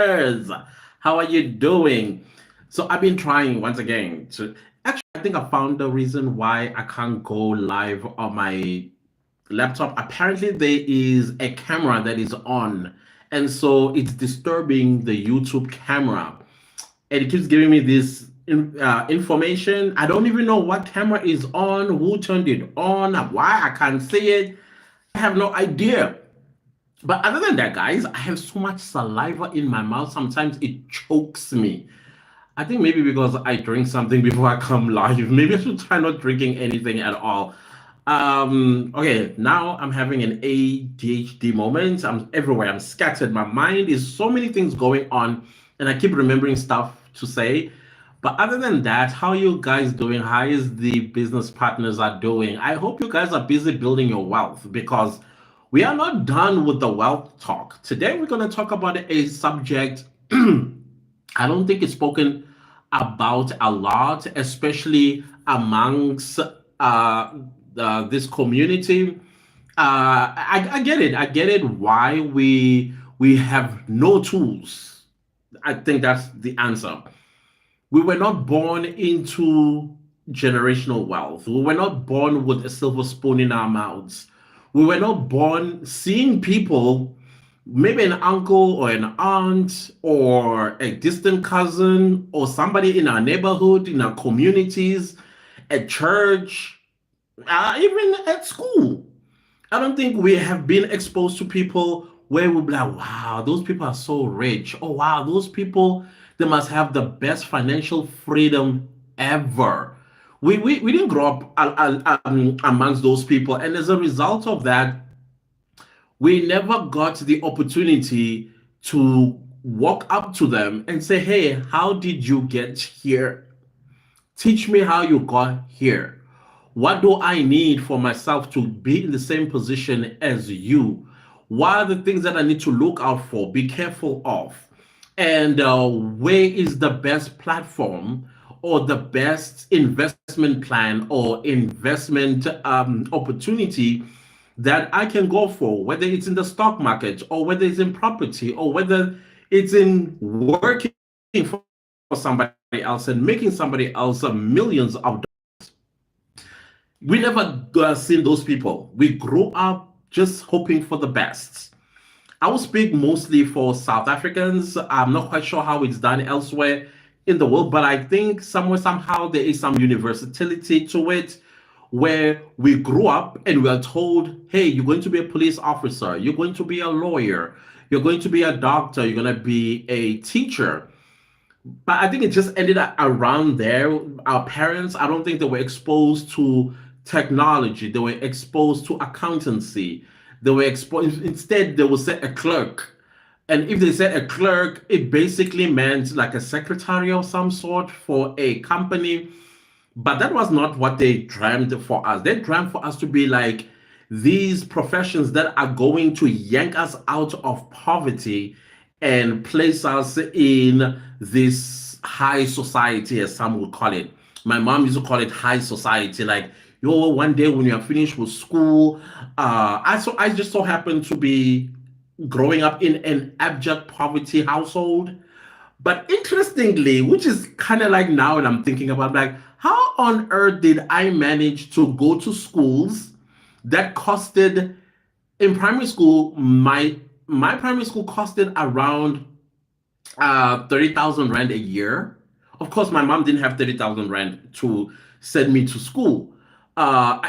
Yes. How are you doing? So I've been trying once again to actually I think I found the reason why I can't go live on my laptop. Apparently there is a camera that is on, and so it's disturbing the YouTube camera. And it keeps giving me this information. I don't even know what camera is on, who turned it on, why I can't see it. I have no idea. But other than that, guys, I have so much saliva in my mouth. Sometimes it chokes me. I think maybe because I drink something before I come live. Maybe I should try not drinking anything at all. Okay, now I'm having an ADHD moment. I'm everywhere. I'm scattered. My mind is so many things going on, and I keep remembering stuff to say. But other than that, how are you guys doing? How is the business partners are doing? I hope you guys are busy building your wealth because we are not done with the wealth talk. Today we're going to talk about a subject I don't think it's spoken about a lot, especially amongst this community. I get it. I get it. Why we have no tools. I think that's the answer. We were not born into generational wealth. We were not born with a silver spoon in our mouths. We were not born seeing people, maybe an uncle or an aunt or a distant cousin or somebody in our neighborhood, in our communities, at church, even at school. I don't think we have been exposed to people where we'll be like, wow, those people are so rich. Oh, wow, those people, they must have the best financial freedom ever. We didn't grow up amongst those people. And as a result of that, we never got the opportunity to walk up to them and say, hey, how did you get here? Teach me how you got here. What do I need for myself to be in the same position as you? What are the things that I need to look out for, be careful of? And where is the best platform or the best investment plan or investment opportunity that I can go for, whether it's in the stock market or whether it's in property or whether it's in working for somebody else and making somebody else millions of we never seen those people. We grew up just hoping for the best. I will speak mostly for South Africans. I'm not quite sure how it's done elsewhere in the world, but I think somewhere, somehow, there is some universality to it where we grew up and we are told, hey, you're going to be a police officer, you're going to be a lawyer, you're going to be a doctor, you're going to be a teacher. But I think it just ended around there. Our parents, I don't think they were exposed to technology. They were exposed to accountancy. They were exposed, instead, they would say a clerk. And if they said a clerk, it basically meant like a secretary of some sort for a company. But that was not what they dreamed for us. They dreamed for us to be like these professions that are going to yank us out of poverty and place us in this high society, as some would call it. My mom used to call it high society. Like, yo, one day when you're finished with school, I just so happened to be growing up in an abject poverty household. But interestingly, which is kind of like now, and I'm thinking about like, how on earth did I manage to go to schools that costed in primary school? My primary school costed around 30,000 rand a year. Of course, my mom didn't have 30,000 rand to send me to school.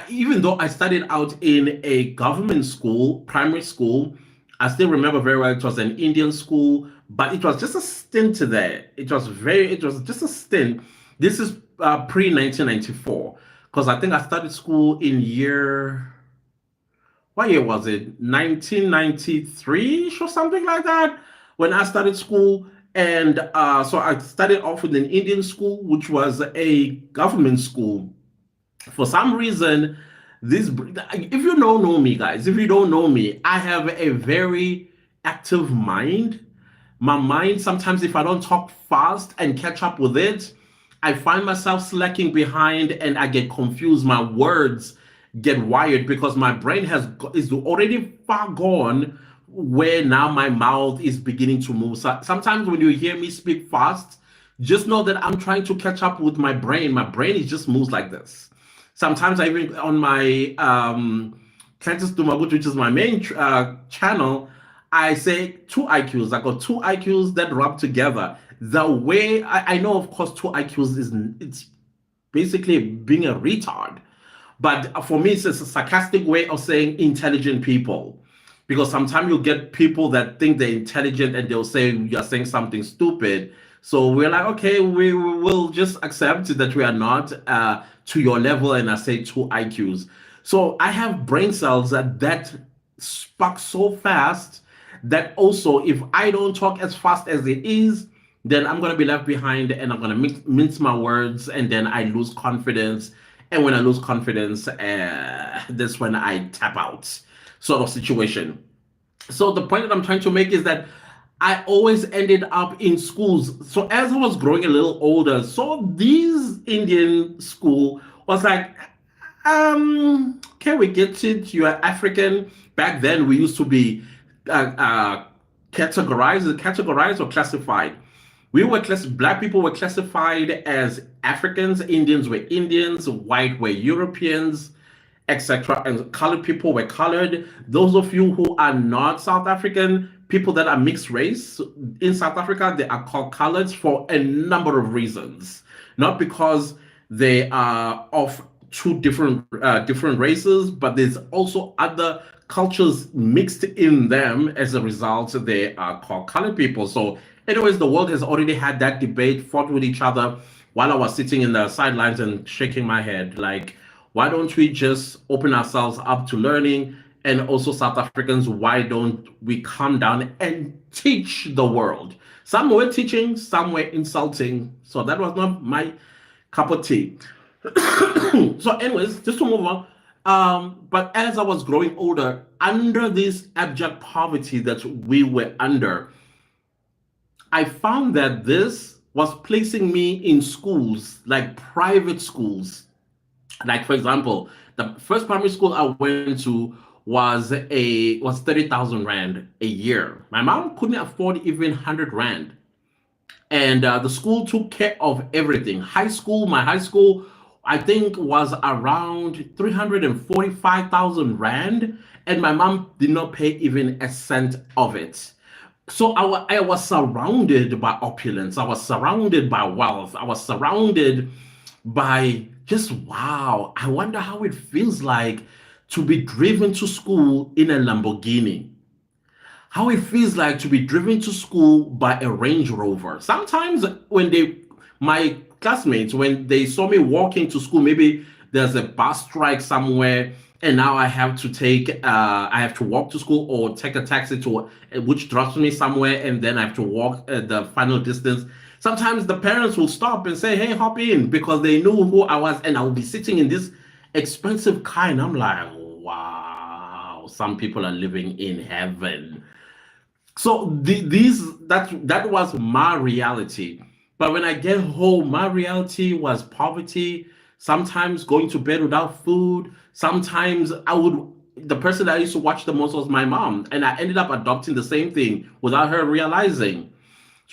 Even though I studied out in a government school, primary school, I still remember very well it was an Indian school, but it was just a stint there. It was just a stint. This is pre 1994, because I think I started school in year, what year was it? 1993 or something like that when I started school. And so I started off with an Indian school, which was a government school. For some reason, this if you don't know me, guys, if you don't know me, I have a very active mind. My mind, sometimes if I don't talk fast and catch up with it, I find myself slacking behind and I get confused. My words get wired because my brain is already far gone where now my mouth is beginning to move. So sometimes when you hear me speak fast, just know that I'm trying to catch up with my brain. My brain is just moves like this. Sometimes I even on my Clantis, which is my main channel, I say two IQs. I got two IQs that rub together. The way I know, of course, two IQs is it's basically being a retard. But for me, it's a sarcastic way of saying intelligent people. Because sometimes you'll get people that think they're intelligent and they'll say you're saying something stupid. So we're like, okay, we will just accept that we are not to your level, and I say two IQs. So I have brain cells that spark so fast that also if I don't talk as fast as it is, then I'm going to be left behind and I'm going to mince my words and then I lose confidence. And when I lose confidence, that's when I tap out, sort of situation. So the point that I'm trying to make is that I always ended up in schools. So as I was growing a little older, so these Indian school was like, can we get it? You are African. Back then, we used to be categorized or classified. Black people were classified as Africans, Indians were Indians, white were Europeans, etc. And colored people were colored. Those of you who are not South African, people that are mixed race in South Africa, they are called coloreds for a number of reasons. Not because they are of two different races, but there's also other cultures mixed in them. As a result, they are called colored people. So, anyways, the world has already had that debate, fought with each other, while I was sitting in the sidelines and shaking my head, like, why don't we just open ourselves up to learning? And also, South Africans, why don't we come down and teach the world? Some were teaching, some were insulting. So that was not my cup of tea. So, anyways, just to move on. But as I was growing older, under this abject poverty that we were under, I found that this was placing me in schools, like private schools. Like for example, the first primary school I went to was 30,000 rand a year. My mom couldn't afford even 100 rand, and the school took care of everything. My high school, I think was around 345,000 rand, and my mom did not pay even a cent of it. So I was surrounded by opulence. I was surrounded by wealth. I was surrounded by just wow. I wonder how it feels like to be driven to school in a Lamborghini. How it feels like to be driven to school by a Range Rover. Sometimes my classmates, when they saw me walking to school, maybe there's a bus strike somewhere, and now I have to walk to school or take a taxi to which drops me somewhere, and then I have to walk the final distance. Sometimes the parents will stop and say, "Hey, hop in," because they knew who I was, and I will be sitting in this expensive car, and I'm like, "Wow, some people are living in heaven." So that was my reality. But when I get home, my reality was poverty. Sometimes going to bed without food. Sometimes the person that I used to watch the most was my mom, and I ended up adopting the same thing without her realizing.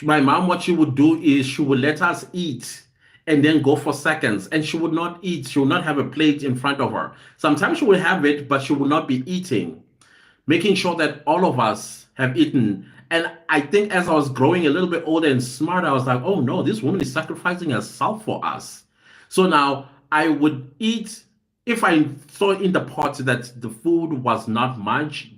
My mom, what she would do is she would let us eat and then go for seconds, and she would not eat. She would not have a plate in front of her. Sometimes she would have it, but she would not be eating, making sure that all of us have eaten. And I think as I was growing a little bit older and smarter, I was like, oh no, this woman is sacrificing herself for us. So now I would eat. If I saw in the pot that the food was not much,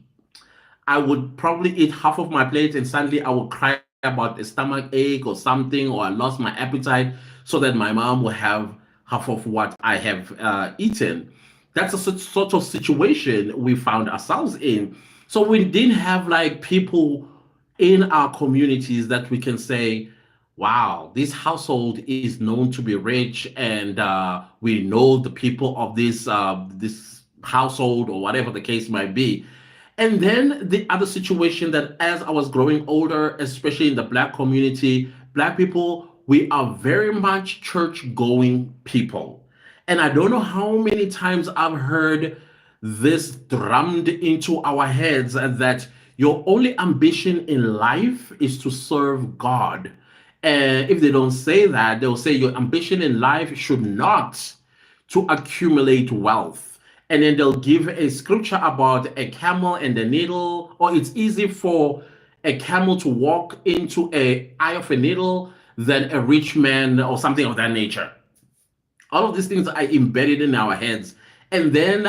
I would probably eat half of my plate and suddenly I would cry about a stomach ache or something, or I lost my appetite, so that my mom will have half of what I have eaten. That's a sort of situation we found ourselves in. So we didn't have like people in our communities that we can say, wow, this household is known to be rich, and we know the people of this household, or whatever the case might be. And then the other situation, that as I was growing older, especially in the Black community, Black people, we are very much church going people. And I don't know how many times I've heard this drummed into our heads that Your only ambition in life is to serve God. And if they don't say that, they'll say your ambition in life should not to accumulate wealth. And then they'll give a scripture about a camel and a needle, or it's easy for a camel to walk into a eye of a needle than a rich man or something of that nature. All of these things are embedded in our heads. And then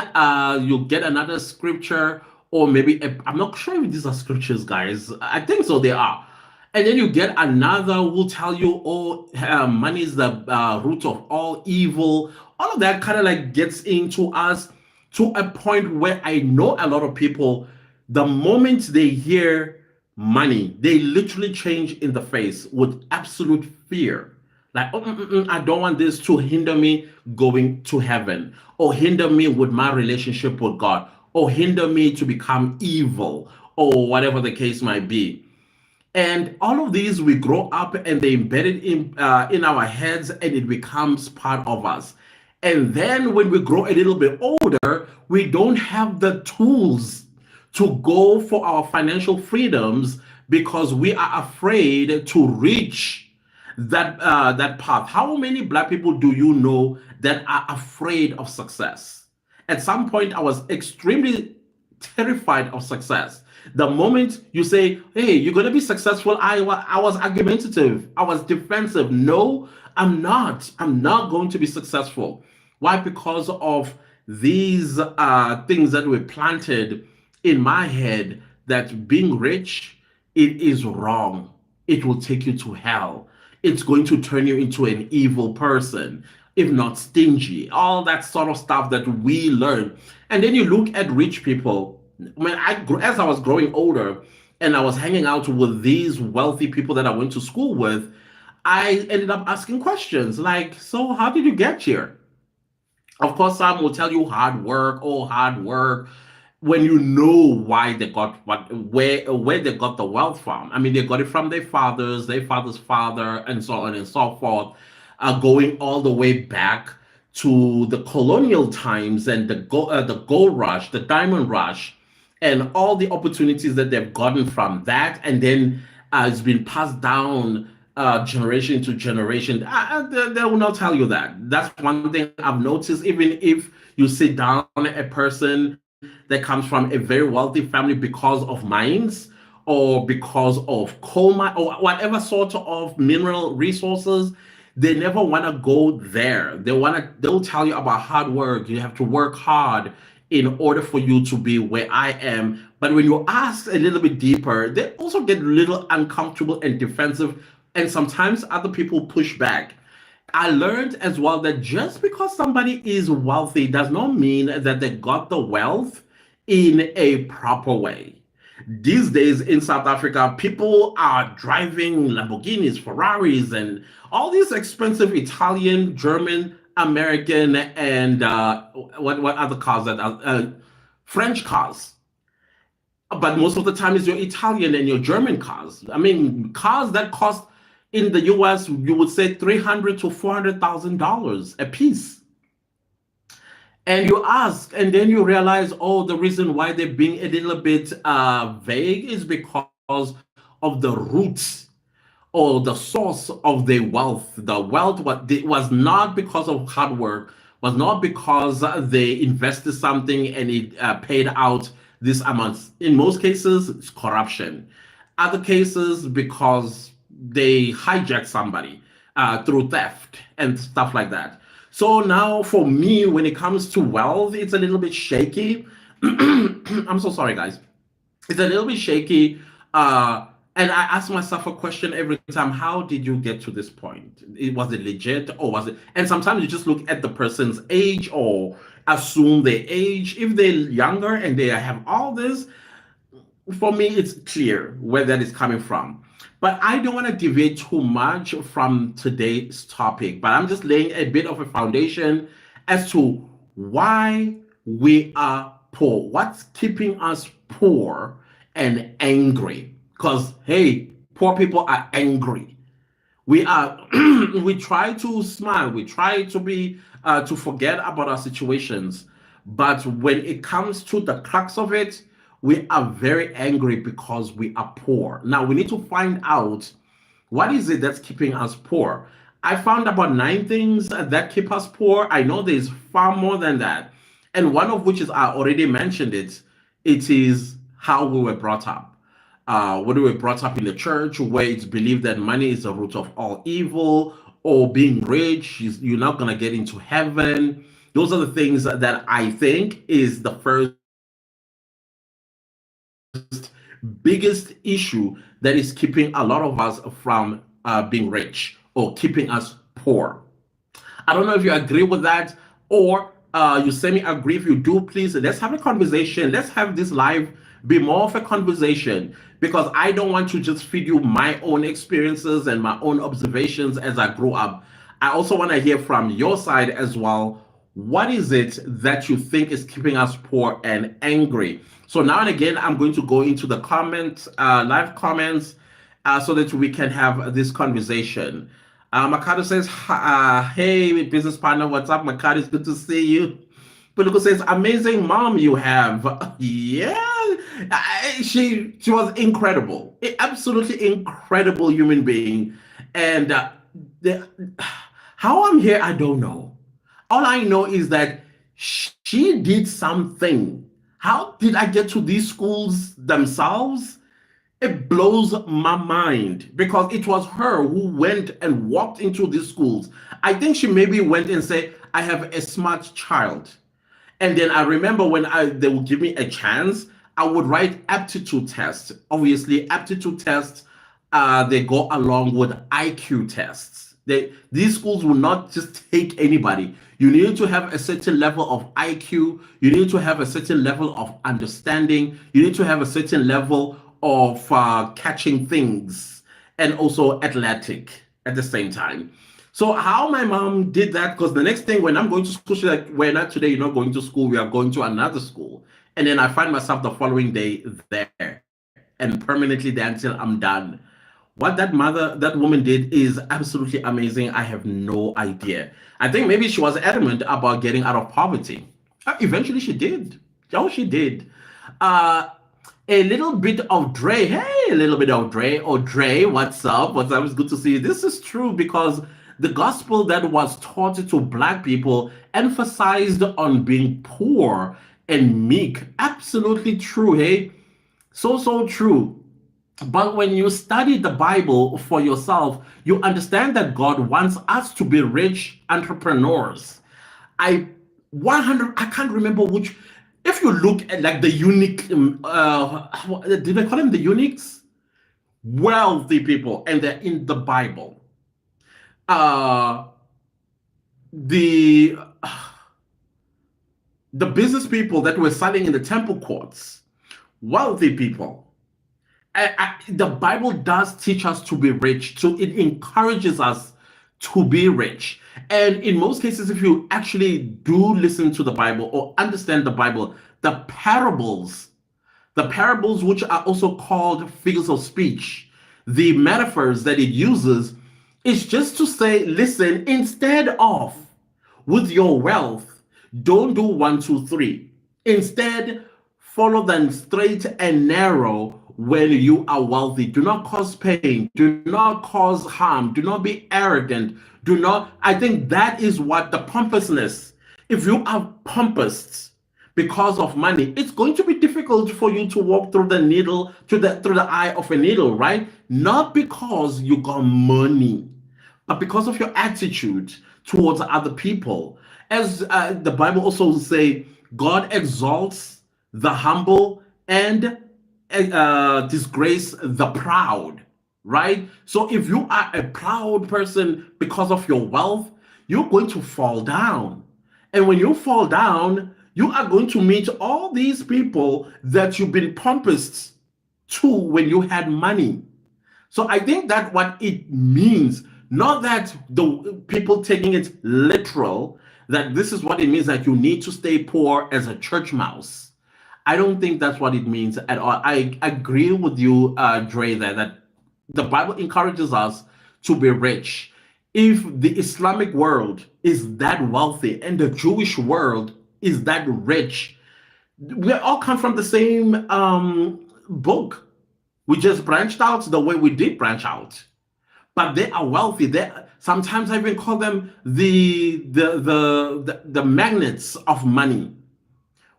you get another scripture, or maybe I'm not sure if these are scriptures, guys. I think so, they are. And then you get another who will tell you, oh, money is the root of all evil. All of that kind of like gets into us to a point where I know a lot of people, the moment they hear money, they literally change in the face with absolute fear. Like, oh, I don't want this to hinder me going to heaven, or hinder me with my relationship with God, or hinder me to become evil, or whatever the case might be. And all of these, we grow up and they embedded in our heads, and it becomes part of us. And then when we grow a little bit older, we don't have the tools to go for our financial freedoms because we are afraid to reach that path. How many black people do you know that are afraid of success? At some point, I was extremely terrified of success. The moment you say, hey, you're going to be successful, I was argumentative. I was defensive. No, I'm not. I'm not going to be successful. Why? Because of these things that were planted in my head, that being rich, it is wrong. It will take you to hell. It's going to turn you into an evil person, if not stingy, all that sort of stuff that we learn. And then you look at rich people. As I was growing older and I was hanging out with these wealthy people that I went to school with, I ended up asking questions like, so how did you get here? Of course, some will tell you hard work, oh, hard work, when you know why they got where they got the wealth from. I mean, they got it from their father's father, and so on and so forth, going all the way back to the colonial times and the gold rush, the diamond rush, and all the opportunities that they've gotten from that, and then it's been passed down generation to generation. They will not tell you that. That's one thing I've noticed. Even if you sit down a person that comes from a very wealthy family because of mines or because of coal mine or whatever sort of mineral resources, they never want to go there. They'll tell you about hard work. You have to work hard in order for you to be where I am. But when you ask a little bit deeper, they also get a little uncomfortable and defensive. And sometimes other people push back. I learned as well that just because somebody is wealthy does not mean that they got the wealth in a proper way. These days in South Africa, people are driving Lamborghinis, Ferraris, and all these expensive Italian, German, American, and what other cars that are French cars. But most of the time, it's your Italian and your German cars. I mean, cars that cost in the US, you would say $300,000 to $400,000 a piece. And you ask, and then you realize, oh, the reason why they're being a little bit vague is because of the roots or the source of the wealth. The wealth was not because of hard work, was not because they invested something and it paid out this amount. In most cases, it's corruption. Other cases, because they hijacked somebody through theft and stuff like that. So now for me, when it comes to wealth, it's a little bit shaky. I'm so sorry, guys. It's a little bit shaky. And I ask myself a question every time: how did you get to this point? Was it legit or was it? And sometimes you just look at the person's age or assume their age. If they're younger and they have all this, for me, it's clear where that is coming from. But I don't want to deviate too much from today's topic, but I'm just laying a bit of a foundation as to why we are poor, what's keeping us poor and angry. Because, hey, poor people are angry. We are, we try to smile, we try to be, to forget about our situations. But when it comes to the crux of it, we are very angry because we are poor. Now we need to find out what is it that's keeping us poor. I found about 9 things that keep us poor. I know there's far more than that. And one of which is, I already mentioned it, it is how we were brought up. Whether we were brought up in the church where it's believed that money is the root of all evil, or being rich, you're not going to get into heaven. Those are the things that I think is the first biggest issue that is keeping a lot of us from being rich or keeping us poor. I don't know if you agree with that, or you semi agree. If you do, please let's have a conversation. Let's have this live be more of a conversation, because I don't want to just feed you my own experiences and my own observations as I grew up. I also want to hear from your side as well. What is it that you think is keeping us poor and angry? So now and again, I'm going to go into the comments, live comments, so that we can have this conversation. Makado says, hey, business partner, what's up, Makado? It's good to see you. Puluko says, amazing mom you have. Yeah, she was incredible, absolutely incredible human being. And the, how I'm here, I don't know. All I know is that she did something. How did I get to these schools themselves? It blows my mind, because it was her who went and walked into these schools. I think she maybe went and said, I have a smart child. And then I remember when they would give me a chance, I would write aptitude tests. Obviously, aptitude tests, they go along with IQ tests. These schools will not just take anybody. You need to have a certain level of IQ. You need to have a certain level of understanding. You need to have a certain level of catching things, and also athletic at the same time. So how my mom did that, because the next thing when I'm going to school, she's like, we're not today, you're not going to school, we are going to another school. And then I find myself the following day there and permanently there until I'm done. What that woman did is absolutely amazing. I have no idea. I think maybe she was adamant about getting out of poverty. Eventually she did. Oh, she did. Uh, a little bit of Dre. Hey, a little bit of Dre. Oh, Dre, what's up? What's up? It's good to see you. This is true, because the gospel that was taught to black people emphasized on being poor and meek. Absolutely true. Hey, so true. But when you study the Bible for yourself, you understand that God wants us to be rich entrepreneurs. I 100, I can't remember which. If you look at like the unique, did they call them the uniques? Wealthy people, and they're in the Bible. Uh, the the business people that were selling in the temple courts, wealthy people. The Bible does teach us to be rich, so it encourages us to be rich. And in most cases, if you actually do listen to the Bible or understand the Bible, the parables, which are also called figures of speech, the metaphors that it uses, is just to say, listen, instead of with your wealth, don't do one, two, three. Instead, follow them straight and narrow when you are wealthy. Do not cause pain. Do not cause harm. Do not be arrogant. Do not. I think that is what the pompousness. If you are pompous because of money, it's going to be difficult for you to walk through the needle, through the eye of a needle, right? Not because you got money, but because of your attitude towards other people. As the Bible also say, God exalts the humble and disgrace the proud, right? So if you are a proud person because of your wealth, you're going to fall down. And when you fall down, you are going to meet all these people that you've been pompous to when you had money. So I think that what it means, not that the people taking it literal, that this is what it means, that you need to stay poor as a church mouse. I don't think that's what it means at all. I agree with you, Dre, that the Bible encourages us to be rich. If the Islamic world is that wealthy and the Jewish world is that rich, We all come from the same book. We just branched out the way we did branch out. But they are wealthy. They sometimes I even call them the magnets of money.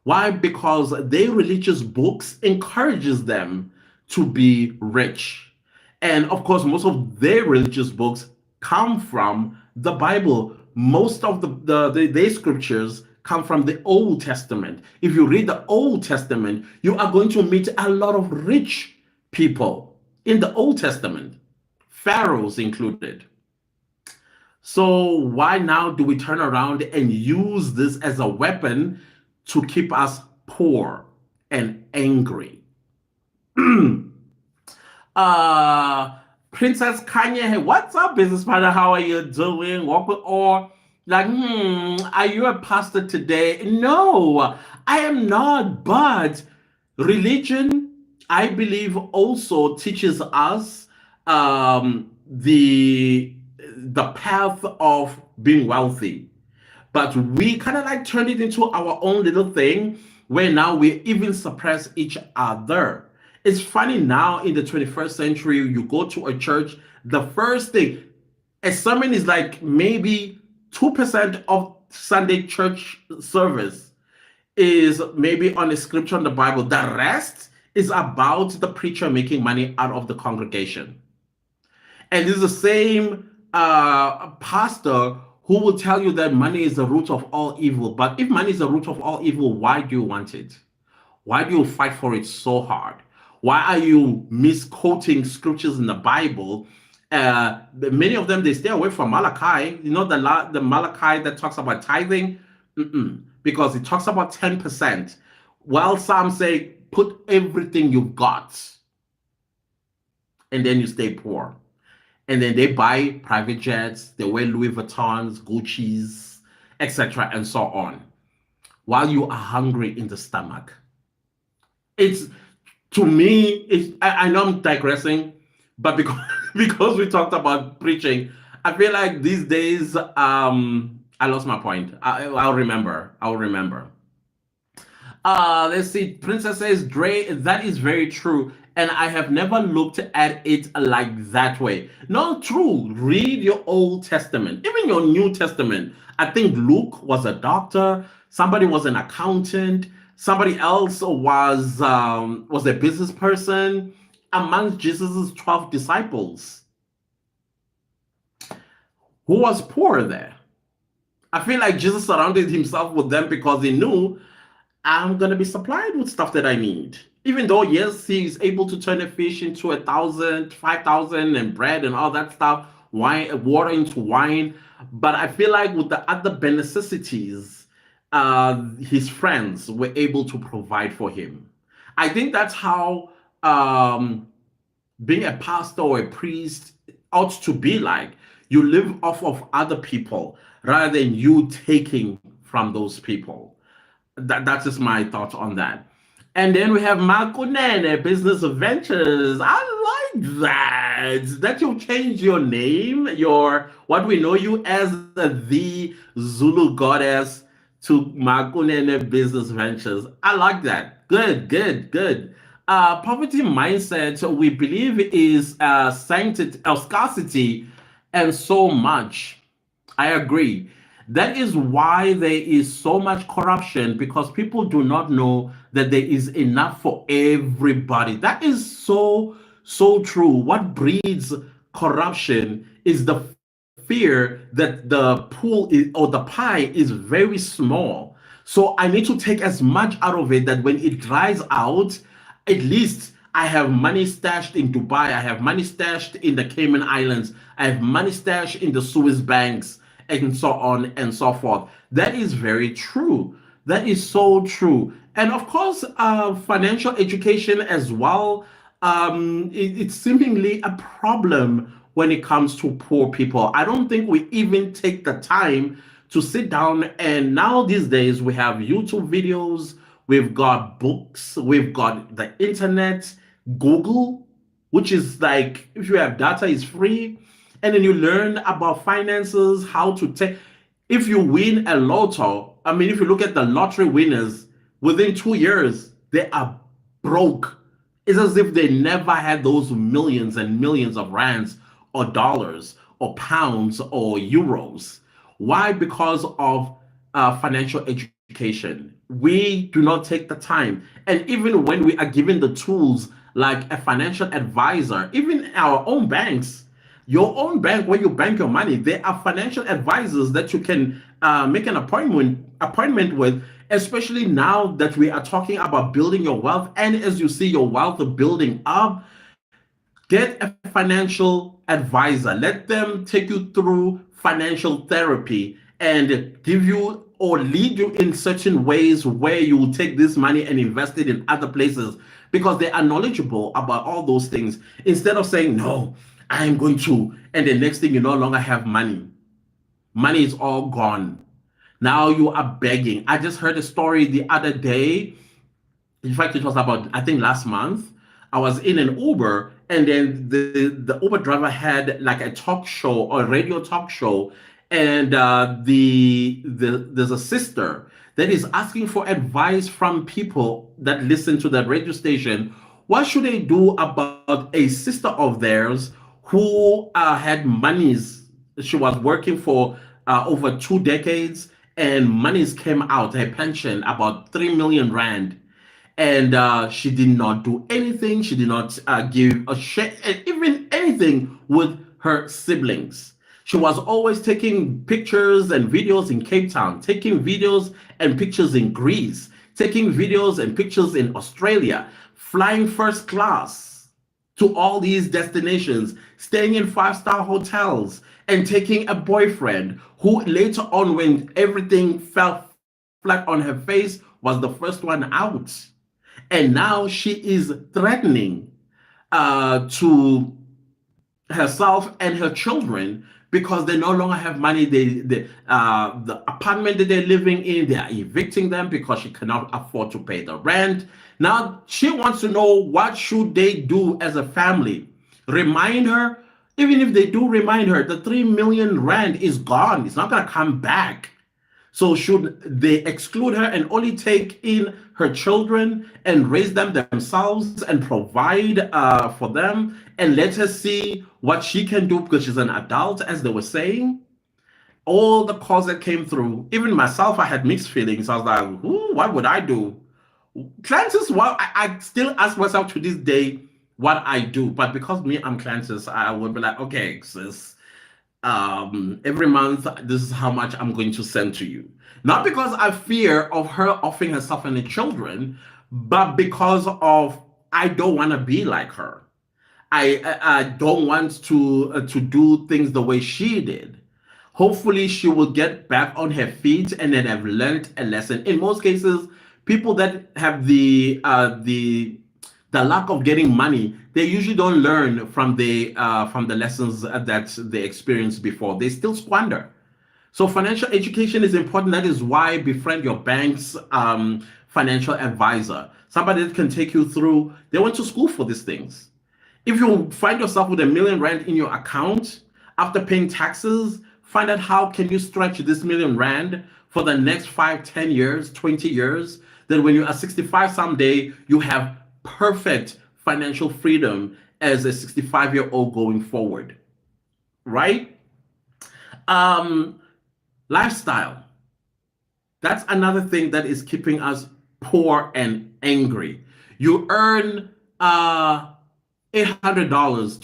Why? Because their religious books encourages them to be rich. And of course, most of their religious books come from the Bible. Most of their scriptures come from the Old Testament. If you read the Old Testament, you are going to meet a lot of rich people in the Old Testament, pharaohs included. So why now do we turn around and use this as a weapon to keep us poor and angry? uh Princess Kanye, hey, what's up, business partner? How are you doing? Or like, are you a pastor today? No, I am not, but religion, I believe, also teaches us the path of being wealthy, but we kind of like turned it into our own little thing where now we even suppress each other. It's funny now in the 21st century, you go to a church, the first thing, a sermon is like maybe 2% of Sunday church service is maybe on a scripture in the Bible. The rest is about the preacher making money out of the congregation. And this is the same pastor who will tell you that money is the root of all evil. But if money is the root of all evil, why do you want it? Why do you fight for it so hard? Why are you misquoting scriptures in the Bible? Many of them, they stay away from Malachi. You know, the Malachi that talks about tithing? Because it talks about 10%. While some say, put everything you've got, and then you stay poor. And then they buy private jets, they wear Louis Vuittons, Gucci's, etc., and so on, while you are hungry in the stomach. It's, to me, I know I'm digressing, but because we talked about preaching, I feel like these days I lost my point. I'll remember. Let's see. Princess says, Dre, that is very true. And I have never looked at it like that way. No, true. Read your Old Testament, even your New Testament. I think Luke was a doctor. Somebody was an accountant. Somebody else was a business person. Amongst Jesus's 12 disciples, who was poor there? I feel like Jesus surrounded himself with them because he knew I'm going to be supplied with stuff that I need. Even though, yes, he's able to turn a fish into 1,000, 5,000, and bread and all that stuff, wine, water into wine. But I feel like with the other necessities, his friends were able to provide for him. I think that's how being a pastor or a priest ought to be like. You live off of other people rather than you taking from those people. That's just my thoughts on that. And then we have Makunene Business Ventures. I like that you change your name, your what we know you as the Zulu goddess, to Makunene Business Ventures. I like that. Good. Poverty mindset, we believe, is sanctity or scarcity and so much. I agree. That is why there is so much corruption, because people do not know that there is enough for everybody. That is so true. What breeds corruption is the fear that the pool is, or the pie is very small. So I need to take as much out of it that when it dries out, at least I have money stashed in Dubai, I have money stashed in the Cayman Islands, I have money stashed in the Swiss banks, and so on and so forth. That is very true. That is so true. And of course, financial education as well. It's seemingly a problem when it comes to poor people. I don't think we even take the time to sit down. And now these days, we have YouTube videos, we've got books, we've got the internet, Google, which is like, if you have data, is free. And then you learn about finances, how to take. If you win a lotto, I mean, if you look at the lottery winners, within 2 years, they are broke. It's as if they never had those millions and millions of rands or dollars or pounds or euros. Why? Because of financial education. We do not take the time. And even when we are given the tools like a financial advisor, even our own banks, your own bank where you bank your money, there are financial advisors that you can make an appointment with, especially now that we are talking about building your wealth. And as you see your wealth building up, get a financial advisor. Let them take you through financial therapy and give you or lead you in certain ways where you will take this money and invest it in other places because they are knowledgeable about all those things. Instead of saying, no, I'm going to, and the next thing you no longer have money. Money is all gone. Now you are begging. I just heard a story the other day. In fact, it was about, I think, last month. I was in an Uber, and then the Uber driver had like a talk show or a radio talk show, and there's a sister that is asking for advice from people that listen to that radio station. What should they do about a sister of theirs who had monies? She was working for over 2 decades, and monies came out, her pension, about 3 million rand, and she did not do anything. She did not give a share, even anything with her siblings. She was always taking pictures and videos in Cape Town, taking videos and pictures in Greece, taking videos and pictures in Australia, flying first class to all these destinations, staying in five-star hotels, and taking a boyfriend who later on, when everything fell flat on her face, was the first one out. And now she is threatening to herself and her children because they no longer have money. The apartment that they're living in, they are evicting them because she cannot afford to pay the rent. Now she wants to know, what should they do as a family? Remind her. Even if they do remind her, the 3 million rand is gone. It's not going to come back. So should they exclude her and only take in her children and raise them themselves and provide for them and let her see what she can do because she's an adult, as they were saying? All the calls that came through, even myself, I had mixed feelings. I was like, ooh, what would I do? Clantis, well, I still ask myself to this day what I do. But because me, I'm Clantis, I would be like, okay, sis, every month, this is how much I'm going to send to you. Not because I fear of her offering herself and the children, but because of I don't want to be like her. I don't want to do things the way she did. Hopefully, she will get back on her feet and then have learned a lesson. In most cases, people that have the lack of getting money, they usually don't learn from the lessons that they experienced before. They still squander. So financial education is important. That is why befriend your bank's financial advisor, somebody that can take you through. They went to school for these things. If you find yourself with 1 million rand in your account after paying taxes, find out how can you stretch this 1 million rand for the next 5, 10 years, 20 years. Then when you are 65 someday, you have perfect financial freedom as a 65-year-old going forward, right? Um, Lifestyle. That's another thing that is keeping us poor and angry. You earn $800 to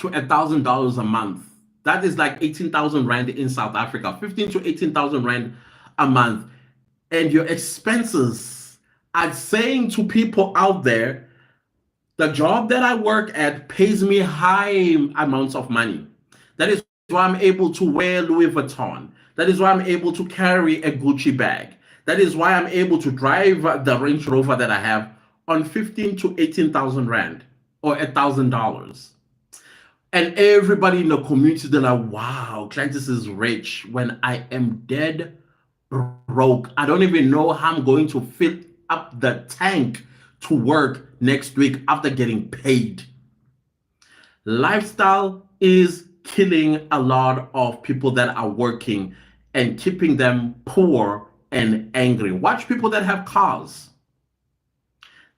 $1,000 a month. That is like 18,000 rand in South Africa, 15 to 18,000 rand a month. And your expenses are saying to people out there, the job that I work at pays me high amounts of money. That is why I'm able to wear Louis Vuitton. That is why I'm able to carry a Gucci bag. That is why I'm able to drive the Range Rover that I have on 15 to 18,000 rand or $1,000. And everybody in the community, they're like, wow, Clantis is rich when I am dead broke. I don't even know how I'm going to fill up the tank to work next week after getting paid. Lifestyle is killing a lot of people that are working and keeping them poor and angry. Watch people that have cars.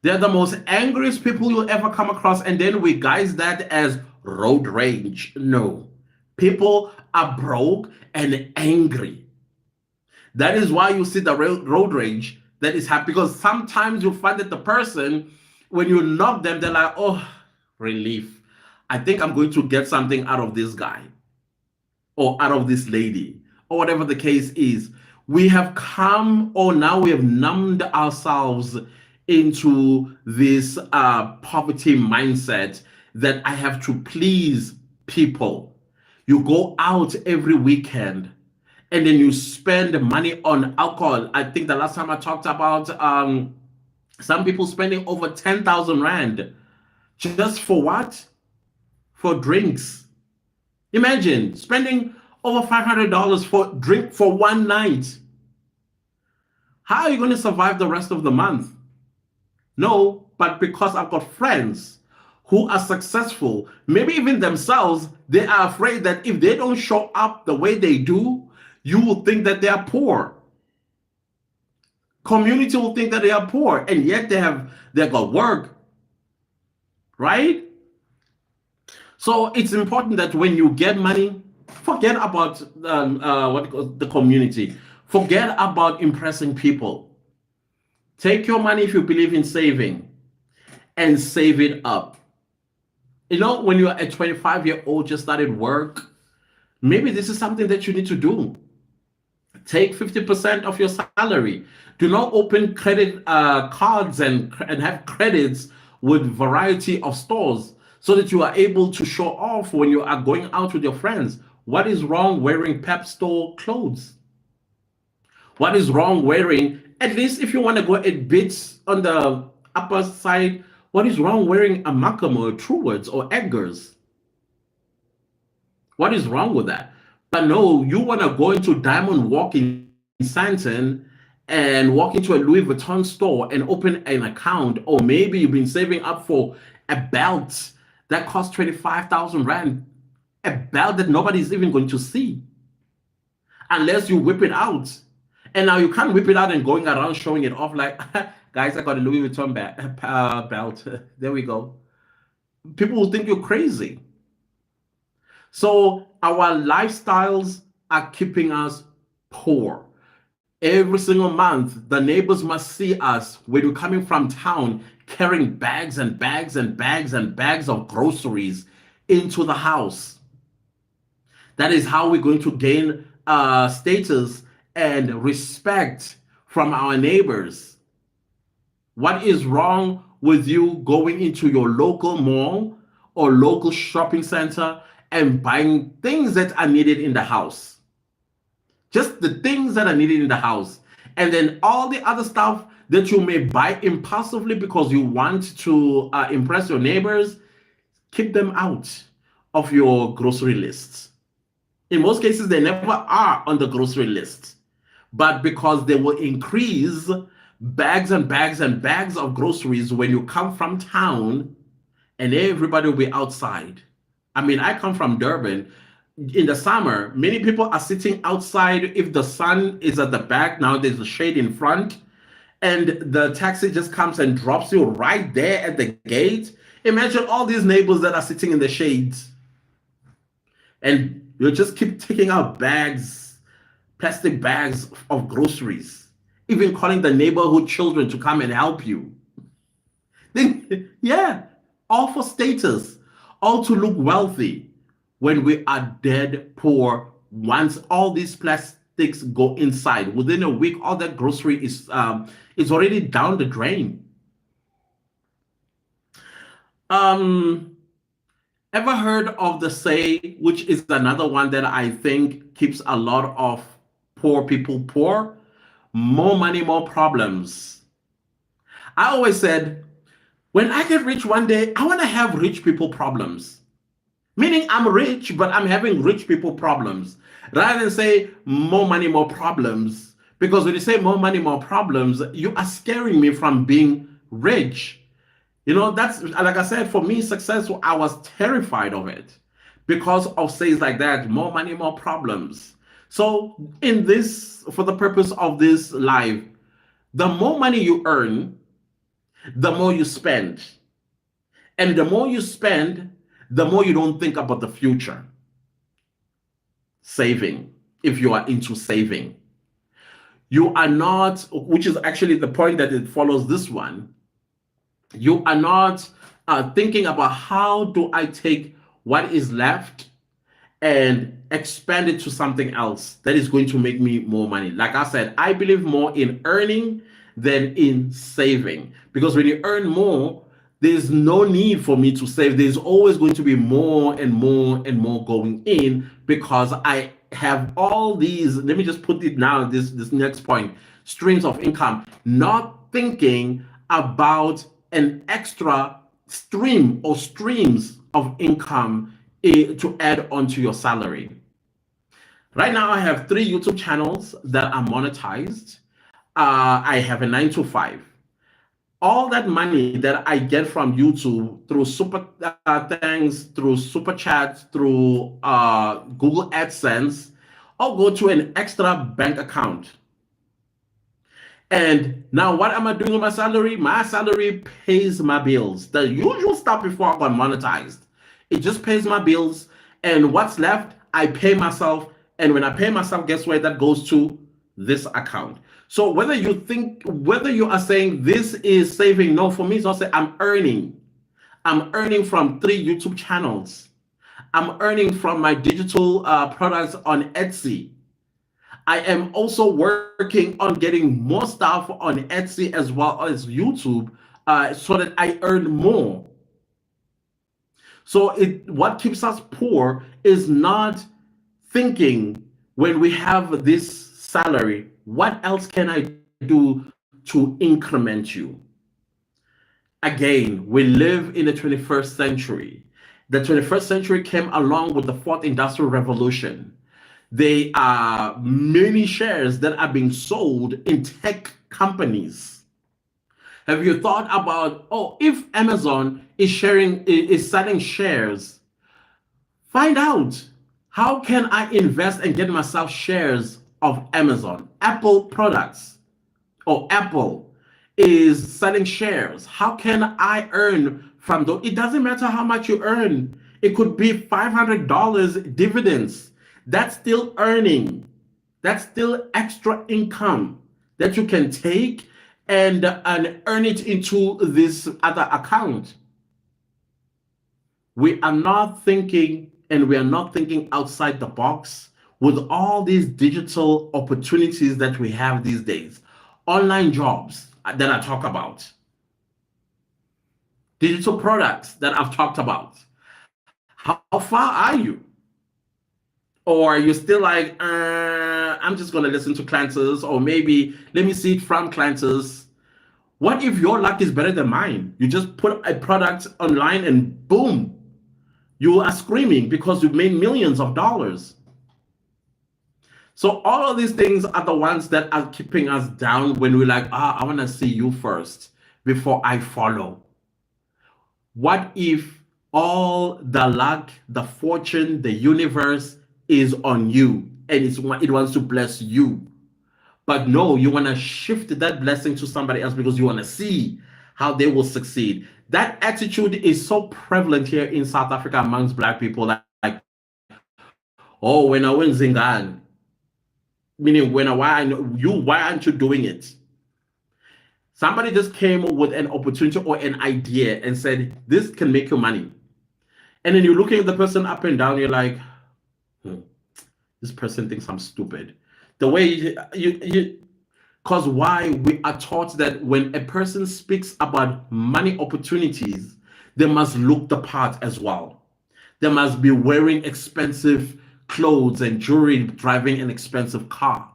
They're the most angriest people you'll ever come across. And then we guise that as road rage. No. People are broke and angry. That is why you see the road rage that is happening. Because sometimes you find that the person, when you knock them, they're like, oh, relief. I think I'm going to get something out of this guy or out of this lady or whatever the case is. We have come, or now we have numbed ourselves into this poverty mindset that I have to please people. You go out every weekend and then you spend money on alcohol. I think the last time I talked about some people spending over 10,000 Rand just for what? For drinks. Imagine spending over $500 for drink for one night. How are you going to survive the rest of the month? No, but because I've got friends who are successful, maybe even themselves, they are afraid that if they don't show up the way they do, you will think that they are poor. Community will think that they are poor, and yet they've got work, right? So it's important that when you get money, forget about the community. Forget about impressing people. Take your money if you believe in saving and save it up. You know, when you're a 25-year-old, just started work, maybe this is something that you need to do. Take 50% of your salary. Do not open credit cards and have credits with variety of stores so that you are able to show off when you are going out with your friends. What is wrong wearing Pep store clothes? What is wrong wearing, at least if you want to go a bit on the upper side, what is wrong wearing a Markham or Truworths or Edgar's? What is wrong with that? But no, you want to go into Diamond Walk in Santon and walk into a Louis Vuitton store and open an account, or maybe you've been saving up for a belt that costs 25,000 Rand, a belt that nobody's even going to see unless you whip it out. And now you can't whip it out and going around showing it off like, guys, I got a Louis Vuitton belt. There we go. People will think you're crazy. So our lifestyles are keeping us poor. Every single month, the neighbors must see us when we're coming from town carrying bags and bags and bags and bags of groceries into the house. That is how we're going to gain status and respect from our neighbors. What is wrong with you going into your local mall or local shopping center and buying things that are needed in the house? Just the things that are needed in the house. And then all the other stuff that you may buy impulsively because you want to impress your neighbors, keep them out of your grocery lists. In most cases, they never are on the grocery list. But because they will increase bags and bags and bags of groceries when you come from town, and everybody will be outside. I mean, I come from Durban. In the summer, many people are sitting outside. If the sun is at the back, now there's a shade in front, and the taxi just comes and drops you right there at the gate. Imagine all these neighbors that are sitting in the shades, and you just keep taking out bags, plastic bags of groceries, even calling the neighborhood children to come and help you. Then, yeah, all for status, all to look wealthy, when we are dead poor. Once all these plastics go inside, within a week, all that grocery is already down the drain. Ever heard of the say, which is another one that I think keeps a lot of poor people poor? More money, more problems. I always said, when I get rich one day, I want to have rich people problems. Meaning I'm rich, but I'm having rich people problems. Rather than say more money, more problems. Because when you say more money, more problems, you are scaring me from being rich. You know, that's like I said, for me, success, I was terrified of it because of sayings like that, more money, more problems. So, in this, for the purpose of this life, the more money you earn, the more you spend. And the more you spend, the more you don't think about the future. Saving, if you are into saving, you are not, which is actually the point that it follows this one, you are not thinking about how do I take what is left and expand it to something else that is going to make me more money. Like I said, I believe more in earning than in saving, because when you earn more, there's no need for me to save. There's always going to be more and more and more going in, because I have all these, let me just put it now, this next point, streams of income, not thinking about an extra stream or streams of income to add onto your salary. Right now, I have 3 YouTube channels that are monetized. I have a 9 to 5. All that money that I get from YouTube through super thanks, through super chats, through Google AdSense, I'll go to an extra bank account. And now, what am I doing with my salary? My salary pays my bills. The usual stuff before I got monetized. It just pays my bills. And what's left, I pay myself. And when I pay myself, guess where that goes to? This account. So whether you are saying this is saving, no, for me, it's not saying I'm earning. I'm earning from 3 YouTube channels. I'm earning from my digital products on Etsy. I am also working on getting more stuff on Etsy as well as YouTube, so that I earn more. So what keeps us poor is not thinking, when we have this salary, what else can I do to increment you? Again, we live in the 21st century. The 21st century came along with the fourth industrial revolution. There are many shares that are being sold in tech companies. Have you thought about, oh, if Amazon is selling shares, find out, how can I invest and get myself shares of Amazon? Apple products, or Apple is selling shares. How can I earn from those? It doesn't matter how much you earn. It could be $500 dividends. That's still earning. That's still extra income that you can take and earn it into this other account. We are not thinking, and we are not thinking outside the box with all these digital opportunities that we have these days. Online jobs that I talk about, digital products that I've talked about. How far are you? Or are you still like, I'm just going to listen to Clantis, or maybe let me see it from Clantis? What if your luck is better than mine? You just put a product online and boom, you are screaming because you've made millions of dollars. So all of these things are the ones that are keeping us down, when we're like, I want to see you first before I follow. What if all the luck, the fortune, the universe is on you, and it wants to bless you? But no, you want to shift that blessing to somebody else because you want to see how they will succeed. That attitude is so prevalent here in South Africa amongst Black people. Like, oh, when I win Zingan, meaning why aren't you doing it? Somebody just came with an opportunity or an idea and said, this can make you money. And then you're looking at the person up and down, you're like, this person thinks I'm stupid. The way because why? We are taught that when a person speaks about money opportunities, they must look the part as well. They must be wearing expensive clothes and jewelry, driving an expensive car.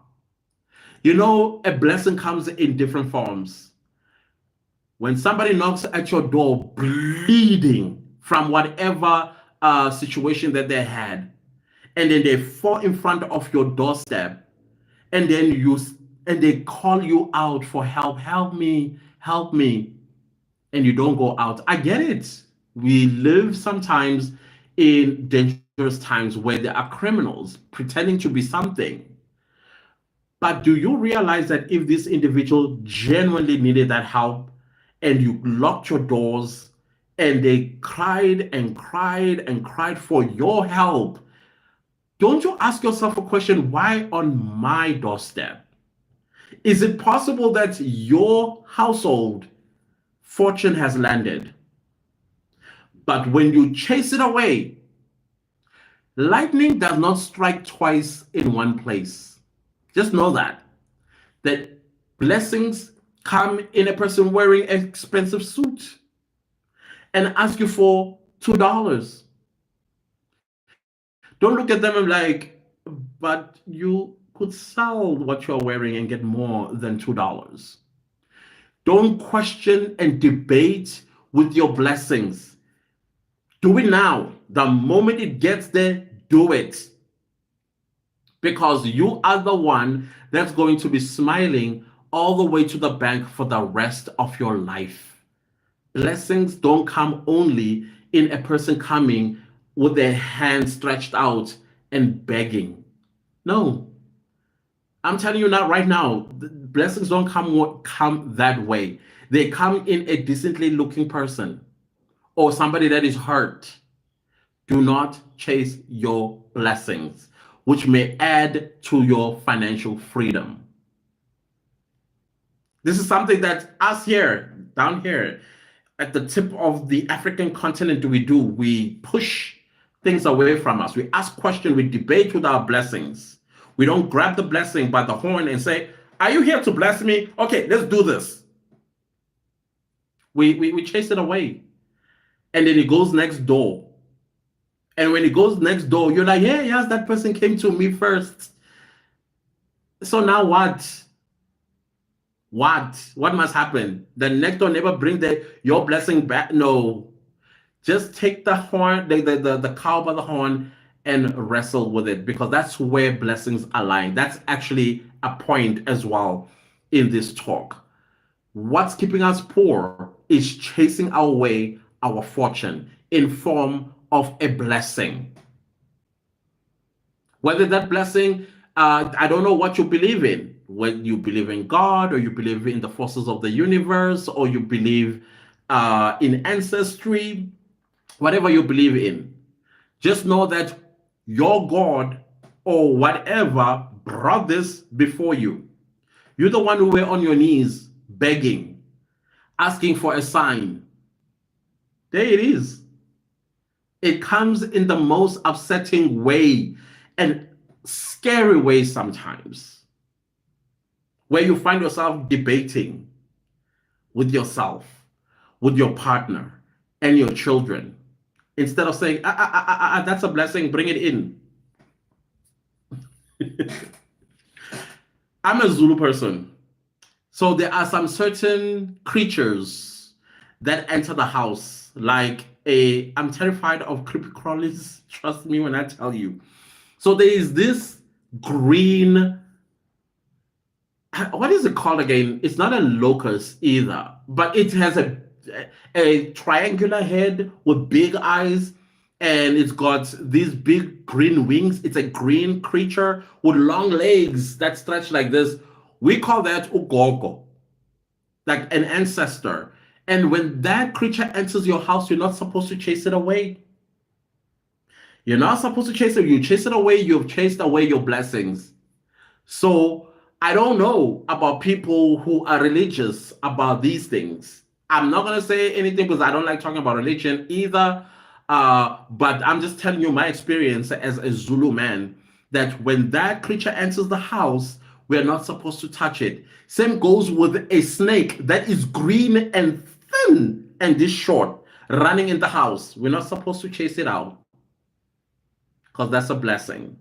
You know, a blessing comes in different forms. When somebody knocks at your door bleeding from whatever situation that they had, and then they fall in front of your doorstep, and then they call you out for help me, and you don't go out. I get it. We live sometimes in dangerous times where there are criminals pretending to be something. But do you realize that if this individual genuinely needed that help, and you locked your doors and they cried and cried and cried for your help, don't you ask yourself a question, why on my doorstep? Is it possible that your household fortune has landed, but when you chase it away, lightning does not strike twice in one place? Just know that blessings come in a person wearing an expensive suit and ask you for $2. Don't look at them and like, but you could sell what you're wearing and get more than $2. Don't question and debate with your blessings. Do it now. The moment it gets there, do it. Because you are the one that's going to be smiling all the way to the bank for the rest of your life. Blessings don't come only in a person coming with their hands stretched out and begging. No, I'm telling you now, right now, blessings don't come that way. They come in a decently looking person or somebody that is hurt. Do not chase your blessings, which may add to your financial freedom. This is something that us here, down here, at the tip of the African continent, do. We push things away from us. We ask questions, we debate with our blessings. We don't grab the blessing by the horn and say, are you here to bless me? Okay, let's do this. We chase it away. And then it goes next door. And when it goes next door, you're like, yeah, yes, that person came to me first. So now what? What must happen? The next door neighbor bring your blessing back? No. Just take the horn, the cow by the horn and wrestle with it, because that's where blessings align. That's actually a point as well in this talk. What's keeping us poor is chasing away our fortune in form of a blessing. Whether that blessing, I don't know what you believe in. When you believe in God, or you believe in the forces of the universe, or you believe in ancestry, whatever you believe in, just know that your God or whatever brought this before you. You're the one who were on your knees begging, asking for a sign. There it is. It comes in the most upsetting way and scary way sometimes, where you find yourself debating with yourself, with your partner, and your children, instead of saying, that's a blessing, bring it in. I'm a Zulu person. So there are some certain creatures that enter the house, I'm terrified of creepy crawlies. Trust me when I tell you. So there is this green, what is it called again? It's not a locust either, but it has a triangular head with big eyes, and it's got these big green wings. It's a green creature with long legs that stretch like this. We call that ugogo, like an ancestor. And when that creature enters your house, you're not supposed to chase it away. You're not supposed to chase it. You chase it away, you've chased away your blessings. So I don't know about people who are religious about these things. I'm not going to say anything because I don't like talking about religion either. But I'm just telling you my experience as a Zulu man, that when that creature enters the house, we're not supposed to touch it. Same goes with a snake that is green and thin and this short running in the house. We're not supposed to chase it out, because that's a blessing.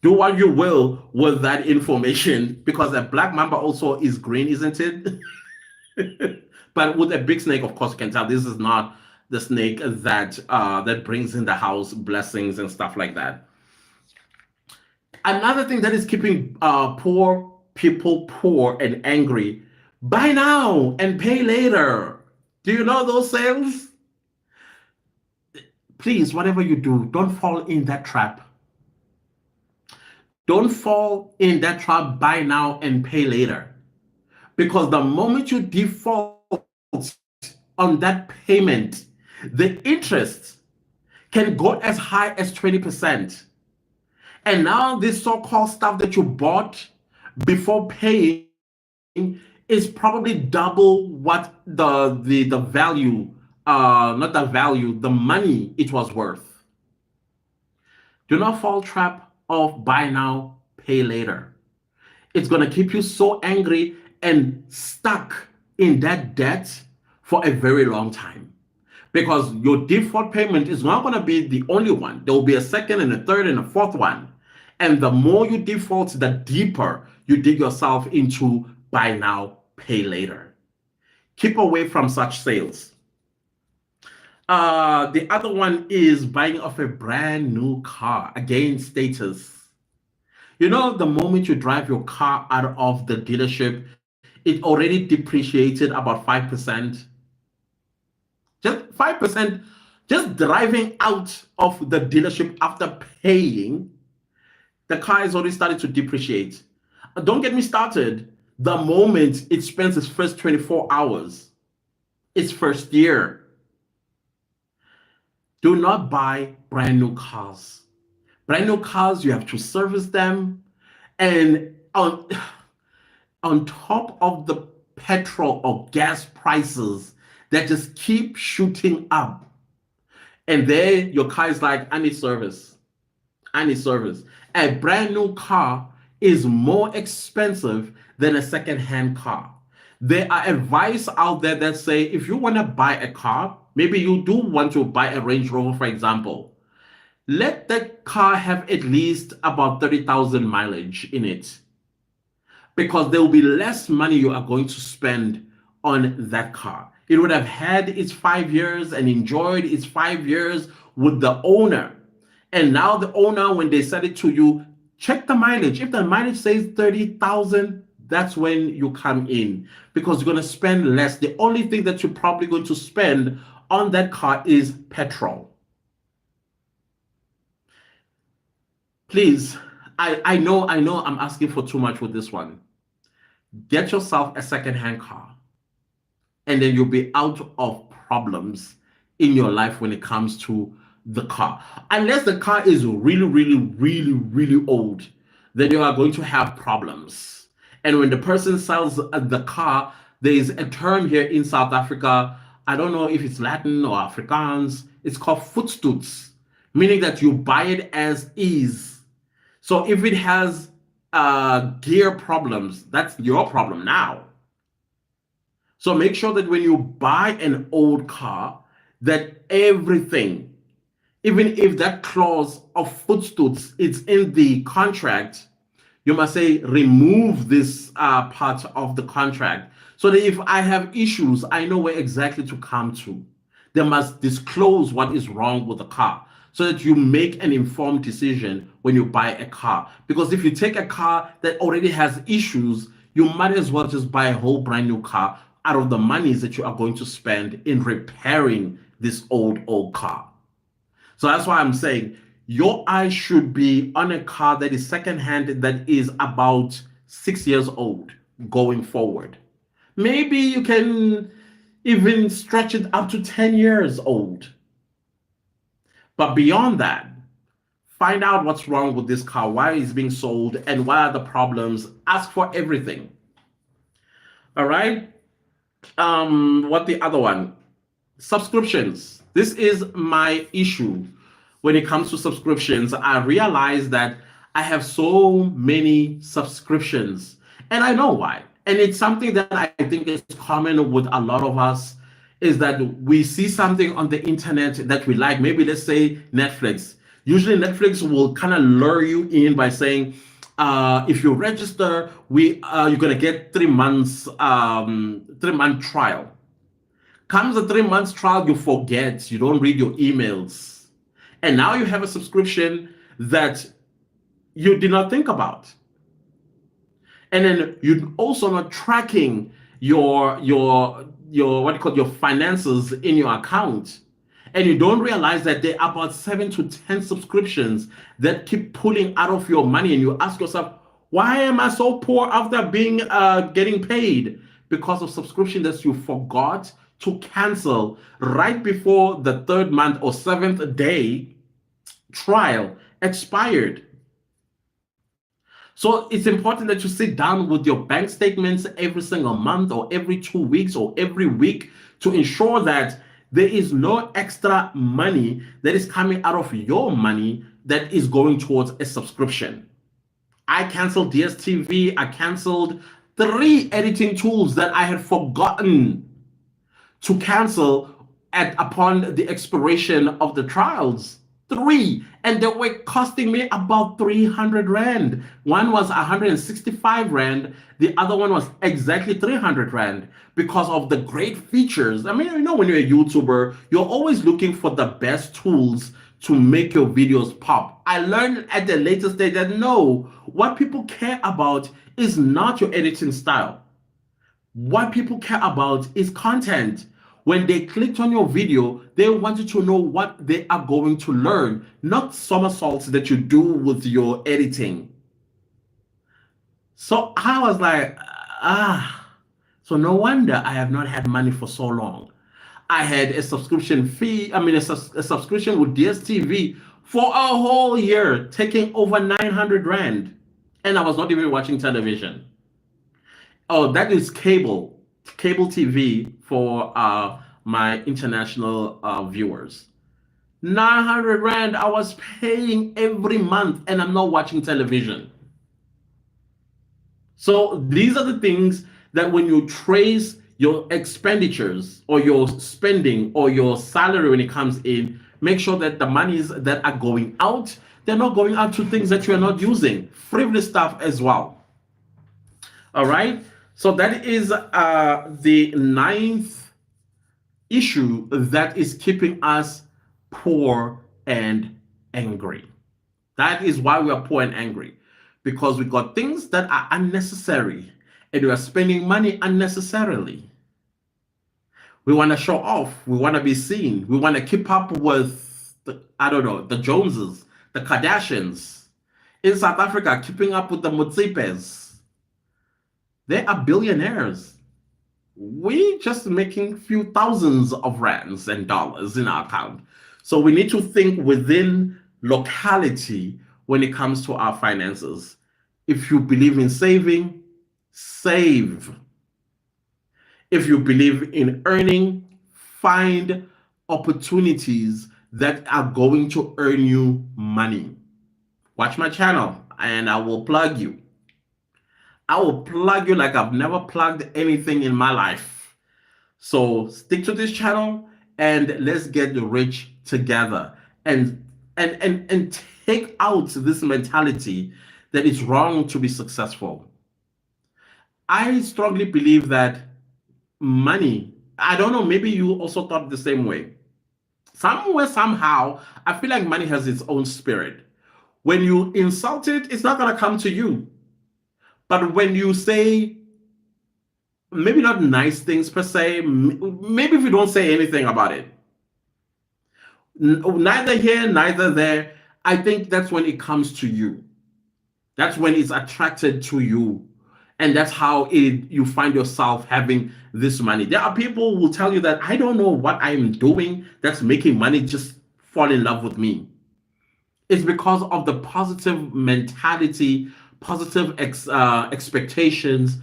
Do what you will with that information, because a black mamba also is green, isn't it? But with a big snake, of course, you can tell this is not the snake that brings in the house blessings and stuff like that. Another thing that is keeping poor people poor and angry: buy now and pay later. Do you know those sales? Please, whatever you do, don't fall in that trap. Don't fall in that trap, buy now and pay later. Because the moment you default on that payment, the interest can go as high as 20%. And now this so-called stuff that you bought before paying is probably double what the value, not the value, the money it was worth. Do not fall trap of buy now, pay later. It's going to keep you so angry and stuck in that debt for a very long time. Because your default payment is not going to be the only one. There will be a second and a third and a fourth one. And the more you default, the deeper you dig yourself into buy now, pay later. Keep away from such sales. The other one is buying of a brand new car. Again, status. You know, the moment you drive your car out of the dealership, it already depreciated about 5%. Just 5%, just driving out of the dealership after paying, the car has already started to depreciate. Don't get me started. The moment it spends its first 24 hours, its first year. Do not buy brand new cars. Brand new cars, you have to service them. And on top of the petrol or gas prices that just keep shooting up. And there your car is like, I need service. I need service. A brand new car is more expensive than a second-hand car. There are advice out there that say if you want to buy a car, maybe you do want to buy a Range Rover, for example, let that car have at least about 30,000 mileage in it, because there will be less money you are going to spend on that car. It would have had its 5 years and enjoyed its 5 years with the owner. And now the owner, when they sell it to you, check the mileage. If the mileage says 30,000, that's when you come in, because you're going to spend less. The only thing that you're probably going to spend on that car is petrol. Please, I know I'm asking for too much with this one. Get yourself a second-hand car, and then you'll be out of problems in your life when it comes to the car. Unless the car is really, really, really, really old, then you are going to have problems. And when the person sells the car, there is a term here in South Africa, I don't know if it's Latin or Afrikaans, it's called voetstoots, meaning that you buy it as is. So if it has gear problems, that's your problem now. So make sure that when you buy an old car, that everything, even if that clause of voetstoots is in the contract, you must say remove this part of the contract, so that if I have issues, I know where exactly to come to. They must disclose what is wrong with the car, so that you make an informed decision when you buy a car. Because if you take a car that already has issues, you might as well just buy a whole brand new car out of the monies that you are going to spend in repairing this old car. So that's why I'm saying your eyes should be on a car that is secondhand, that is about 6 years old going forward. Maybe you can even stretch it up to 10 years old. But beyond that, find out what's wrong with this car, why it's being sold, and what are the problems. Ask for everything. All right? What the other one? Subscriptions. This is my issue when it comes to subscriptions. I realize that I have so many subscriptions, and I know why. And it's something that I think is common with a lot of us, is that we see something on the internet that we like. Maybe let's say Netflix. Usually Netflix will kind of lure you in by saying, if you register, you're gonna get 3 months, 3-month trial. Comes the 3 months trial, you forget, you don't read your emails. And now you have a subscription that you did not think about. And then you're also not tracking your your finances in your account. And you don't realize that there are about 7 to 10 subscriptions that keep pulling out of your money. And you ask yourself, why am I so poor after getting paid? Because of subscription that you forgot, to cancel right before the third month or seventh day trial expired. So it's important that you sit down with your bank statements every single month or every 2 weeks or every week to ensure that there is no extra money that is coming out of your money that is going towards a subscription. I canceled DSTV. I canceled 3 editing tools that I had forgotten to cancel at upon the expiration of the trials. 3, and they were costing me about 300 rand. One was 165 rand, the other one was exactly 300 rand because of the great features. I mean, when you're a YouTuber, you're always looking for the best tools to make your videos pop. I learned at the later stage that no, what people care about is not your editing style. What people care about is content. When they clicked on your video, they wanted to know what they are going to learn, not somersaults that you do with your editing. So I was like, so no wonder I have not had money for so long. I had a subscription fee, a subscription with DSTV for a whole year, taking over 900 rand. And I was not even watching television. Oh, that is cable TV for my international viewers. 900 rand I was paying every month, and I'm not watching television. So these are the things that when you trace your expenditures or your spending or your salary when it comes in, make sure that the monies that are going out, they're not going out to things that you're not using, frivolous stuff as well. All right. So that is the ninth issue that is keeping us poor and angry. That is why we are poor and angry, because we got things that are unnecessary and we are spending money unnecessarily. We want to show off. We want to be seen. We want to keep up with, the Joneses, the Kardashians. In South Africa, keeping up with the Mutsipes. They are billionaires. We just making few thousands of rands and dollars in our account. So we need to think within locality when it comes to our finances. If you believe in saving, save. If you believe in earning, find opportunities that are going to earn you money. Watch my channel and I will plug you. I will plug you like I've never plugged anything in my life. So stick to this channel and let's get rich together and take out this mentality that it's wrong to be successful. I strongly believe that money, I don't know, maybe you also thought the same way. Somewhere, somehow, I feel like money has its own spirit. When you insult it, it's not going to come to you. But when you say, maybe not nice things per se, maybe if you don't say anything about it, neither here, neither there, I think that's when it comes to you. That's when it's attracted to you. And that's how you find yourself having this money. There are people who will tell you that I don't know what I'm doing that's making money just fall in love with me. It's because of the positive mentality, positive expectations,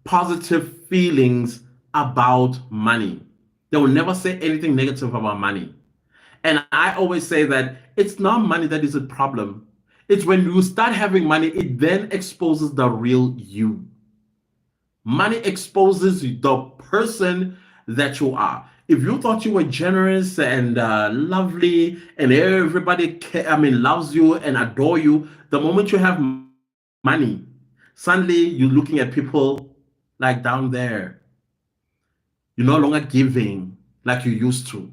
positive feelings about money. They will never say anything negative about money. And I always say that it's not money that is a problem. It's when you start having money, it then exposes the real you. Money exposes the person that you are. If you thought you were generous and lovely and everybody loves you and adore you, the moment you have money, suddenly you're looking at people like down there. You're no longer giving like you used to.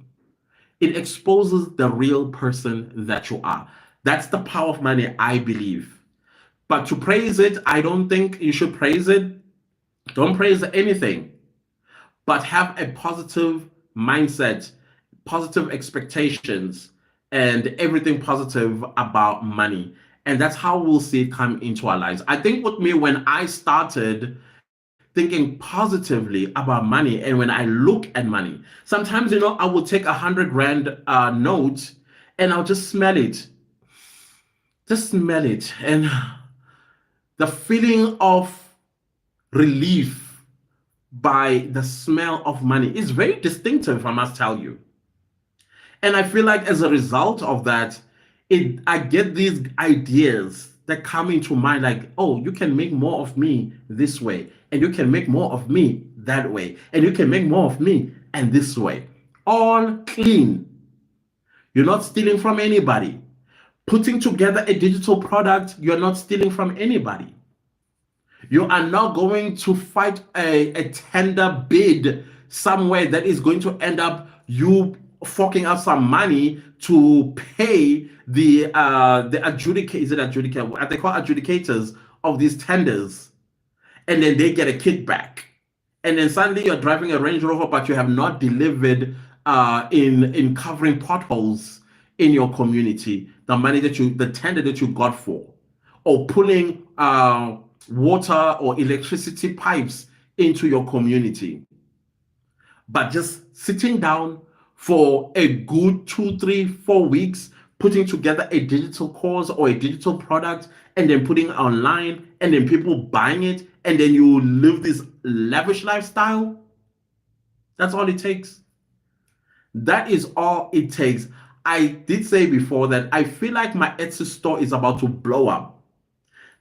It exposes the real person that you are. That's the power of money, I believe. But to praise it, I don't think you should praise it. Don't praise anything, but have a positive mindset, positive expectations, and everything positive about money. And that's how we'll see it come into our lives. I think with me, when I started, there thinking positively about money. And when I look at money, sometimes, I will take 100 rand note and I'll just smell it. And the feeling of relief by the smell of money is very distinctive, I must tell you. And I feel like as a result of that, I get these ideas that come into mind like, oh, you can make more of me this way, and you can make more of me that way, and you can make more of me and this way. All clean. You're not stealing from anybody. Putting together a digital product, you're not stealing from anybody. You are not going to fight a tender bid somewhere that is going to end up you forking out some money to pay the adjudicate is it adjudicate what they call adjudicators of these tenders, and then they get a kickback, and then suddenly you're driving a Range Rover, but you have not delivered in covering potholes in your community the money the tender that you got for, or pulling water or electricity pipes into your community. But just sitting down for a good 2, 3, 4 weeks, putting together a digital course or a digital product, and then putting it online, and then people buying it, and then you live this lavish lifestyle. That's all it takes. That is all it takes. I did say before that I feel like my Etsy store is about to blow up.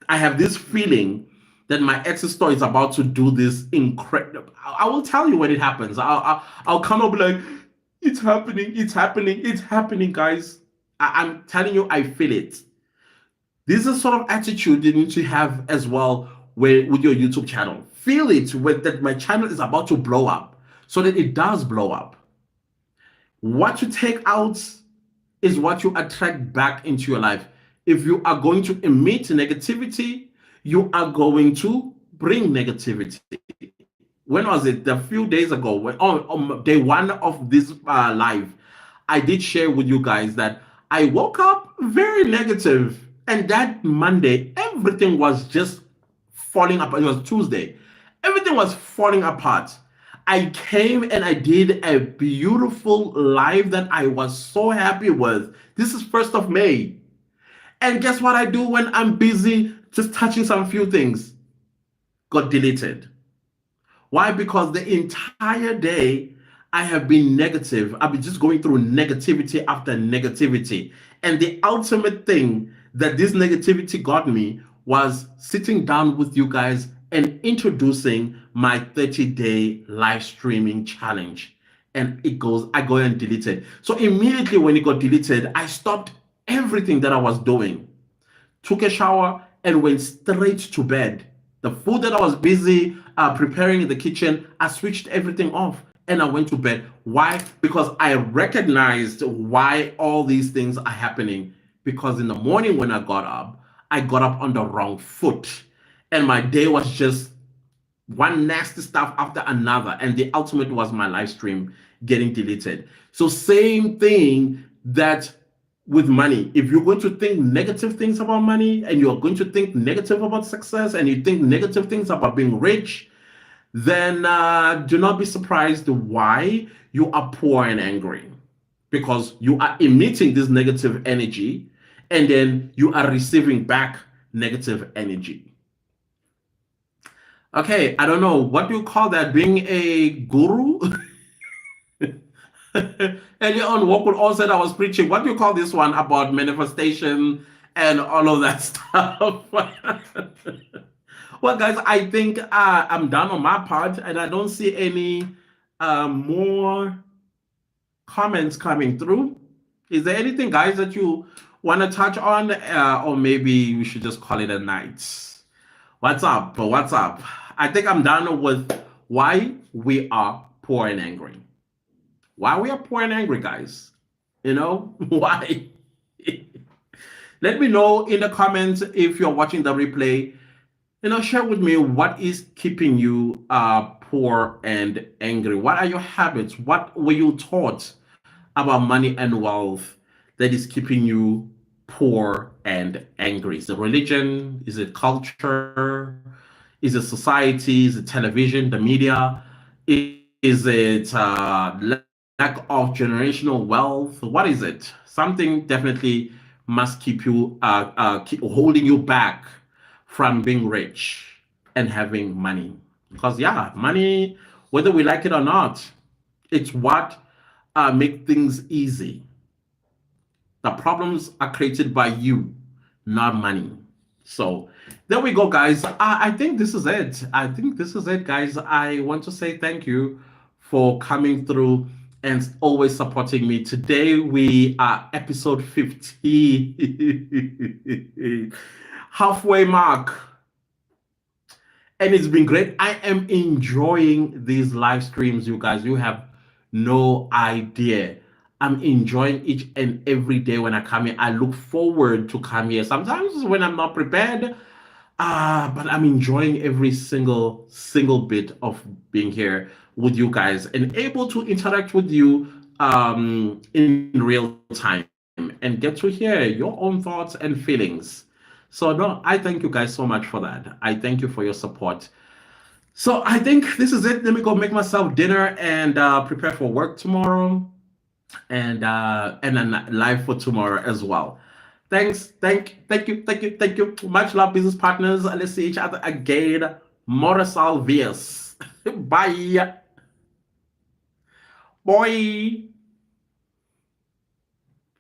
I have this feeling that my Etsy store is about to do this incredible. I will tell you when it happens. I'll come up like, it's happening, it's happening, it's happening, guys. I'm telling you, I feel it. This is a sort of attitude you need to have as well with your YouTube channel. Feel it that my channel is about to blow up, so that it does blow up. What you take out is what you attract back into your life. If you are going to emit negativity, you are going to bring negativity. When was it? A few days ago, on day one of this live, I did share with you guys that I woke up very negative, and that Monday, everything was just falling apart. It was Tuesday. Everything was falling apart. I came and I did a beautiful live that I was so happy with. This is 1st of May. And guess what I do when I'm busy just touching some few things? Got deleted. Why? Because the entire day I have been negative. I've been just going through negativity after negativity. And the ultimate thing that this negativity got me was sitting down with you guys and introducing my 30-day live streaming challenge. And I go and delete it. So immediately when it got deleted, I stopped everything that I was doing, took a shower, and went straight to bed. The food that I was busy preparing in the kitchen, I switched everything off and I went to bed. Why? Because I recognized why all these things are happening. Because in the morning when I got up on the wrong foot. And my day was just one nasty stuff after another. And the ultimate was my live stream getting deleted. So same thing that with money. If you're going to think negative things about money, and you're going to think negative about success, and you think negative things about being rich, then do not be surprised why you are poor and angry. Because you are emitting this negative energy, and then you are receiving back negative energy. Okay, I don't know. What do you call that? Being a guru? Earlier on, Walkwood all said I was preaching. What do you call this one about manifestation and all of that stuff? Well, guys, I think I'm done on my part, and I don't see any more comments coming through. Is there anything, guys, that you want to touch on? Or maybe we should just call it a night. What's up? What's up? I think I'm done with why we are poor and angry. Why we are poor and angry, guys. Why? Let me know in the comments if you're watching the replay. Share with me what is keeping you poor and angry. What are your habits? What were you taught about money and wealth that is keeping you poor and angry? Is it religion? Is it culture? Is it society? Is it television, the media? Is it lack of generational wealth? What is it? Something definitely must keep you keep holding you back from being rich and having money. Because yeah, money, whether we like it or not, it's what make things easy. The problems are created by you, not money. So there we go, guys. I think this is it. I think this is it, guys. I want to say thank you for coming through and always supporting me. Today we are episode 15, halfway mark, and it's been great. I am enjoying these live streams, you guys. You have no idea. I'm enjoying each and every day when I come here. I look forward to come here. Sometimes when I'm not prepared, but I'm enjoying every single bit of being here with you guys and able to interact with you in real time and get to hear your own thoughts and feelings. So no, I thank you guys so much for that. I thank you for your support. So I think this is it. Let me go make myself dinner and prepare for work tomorrow and then live for tomorrow as well. Thanks, thank you. Much love, business partners. Let's see each other again. More salvias. Bye. Boy.